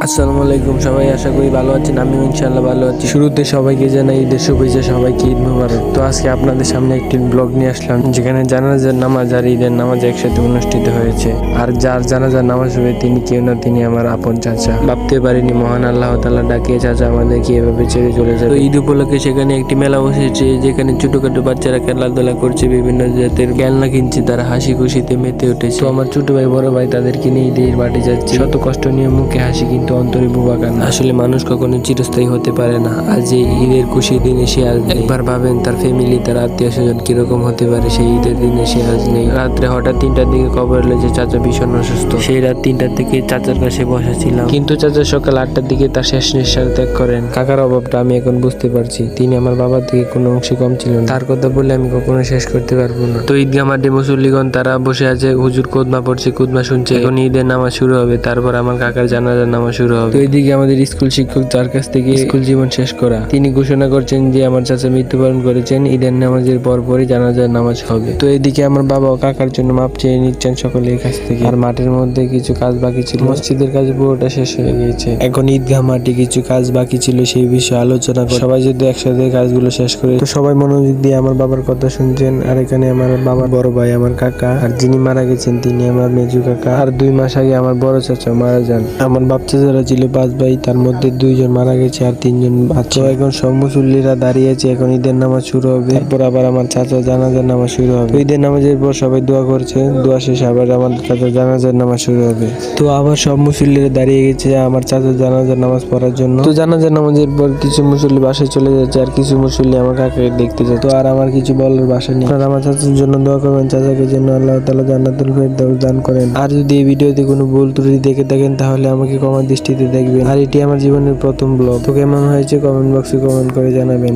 আসসালামু আলাইকুম, সবাই আশা করি ভালো আছেন। আমিও ইনশাআল্লাহ ভালো আছি। শুরুতে সবাইকে জানাই ঈদের শুভেচ্ছা, সবাইকে ঈদ মোবারক। তো আজকে আপনাদের সামনে একটি ব্লগ নিয়ে আসলাম, যেখানে জানাজার নামাজ আর ঈদের নামাজ একসাথে অনুষ্ঠিত হয়েছে। আর যার জানাজার নামাজ হবে তিনি কেউ না, তিনি আমার আপন চাচা। ভাবতে পারিনি মহান আল্লাহ তাআলা ডাকিয়ে চাচা আমাদেরকে এভাবে ছেড়ে চলে যাবে। তো ঈদ উপলক্ষে সেখানে একটি মেলা বসেছে, যেখানে ছোটখাটো বাচ্চারা খেলাধুলা করছে, বিভিন্ন জাতের খেলনা কিনছে, তারা হাসি খুশিতে মেতে উঠেছে। তো আমার ছোট ভাই বড় ভাই তাদেরকে নিয়ে ঈদের বাড়ি যাচ্ছে। শত কষ্ট নিয়ে মুখে হাসি, কিন্তু অন্তরে বুবা কান্না। আসলে মানুষ কখনো চিরস্থায়ী হতে পারে না। আজ এই ঈদের খুশির দিনে সে আজ নেই। একবার ভাবেন তার ফ্যামিলি, তার আত্মীয় স্বজন কিরকম হতে পারে। সেই ঈদের দিনে সে আজ নেই। রাত্রে হঠাৎ 3টার দিকে খবর এলো যে চাচা ভীষণ অসুস্থ। সেই রাত 3টার থেকে চাচার কাছে বসেছিলাম, কিন্তু চাচা সকাল 8টার দিকে তার শেষ নিঃশ্বাস ত্যাগ করেন। কাকার অভাবটা আমি এখন বুঝতে পারছি। তিনি আমার বাবার থেকে কোনো অংশে কম ছিল না। তার কথা বলে আমি কখনো শেষ করতে পারবো না। তো ঈদগাহ মাঠে মুসল্লিগণ তারা বসে আছে, হুজুর খুতবা পড়ছে, খুতবা শুনছে। এখন ঈদের নামাজ শুরু হবে, তারপর আমার কাকার জানাজার নামাজ শুরু হবে। তো এদিকে আমাদের স্কুল শিক্ষক, যার কাছ থেকে স্কুল জীবন শেষ করা, তিনি ঘোষণা করছেন যে আমার চাচা মৃত্যুবরণ করেছেন, ঈদের নামাজের পরপরই জানাজার নামাজ হবে। তো এদিকে আমার বাবা ও কাকার জন্য মাপ চেয়ে নিচ্ছেন সকলের কাছ থেকে। আর মাঠের মধ্যে কিছু কাজ বাকি ছিল, মসজিদের কাজ পুরোটা শেষ হয়ে গিয়েছে। এখন ঈদগাহ মাঠে কিছু কাজ বাকি ছিল, সেই বিষয়ে আলোচনা করে সবাই যদি একসাথে কাজগুলো শেষ করে। তো সবাই মনোযোগ দিয়ে আমার বাবার কথা শুনছেন। আর এখানে আমার বাবার বড় ভাই আমার কাকা, আর যিনি মারা গেছেন তিনি আমার মেজু কাকা। আর 2 মাস আগে আমার বড় চাচা মারা যান। আমার বাপ চাচারা ছিল 5 ভাই, তার মধ্যে 2 জন মারা গেছে আর 3 জন বাচ্চা। এখন সব মুসল্লিরা দাঁড়িয়েছে, এখন ঈদের নামাজ শুরু হবে। তারপর আবার আমার চাচা জানাজার নামাজ শুরু হবে। ঈদের নামাজের পর সবাই দোয়া করছে, দোয়া শেষে আবার আমার চাচা জানাজার নামাজ শুরু হবে। তো আবার সব মুসল্লিরা দাঁড়িয়ে গেছে আমার চাচা জানাজার নামাজ পড়ার জন্য। তো জানাজার নামাজের পর কিছু মুসল্লি বাসায় চলে যাচ্ছে, আর কিছু মুসল্লি আমার কাকাকে দেখতে যাচ্ছে। তো আর আমার কিছু বলার ভাষা নেই। আপনারা আমার চাচার জন্য দোয়া করবেন, চাচাকে যেন আল্লাহ তাআলা জান্নাতুল ফেরদাউস দান করেন। আর যদি এই ভিডিওতে কোনো ভুল ত্রুটি দেখে থাকেন তাহলে আমাকে ক্ষমার দৃষ্টিতে দেখবেন। আর এটি আমার জীবনের প্রথম ব্লগ। তো কেমন হয়েছে কমেন্ট বক্সে কমেন্ট করে জানাবেন।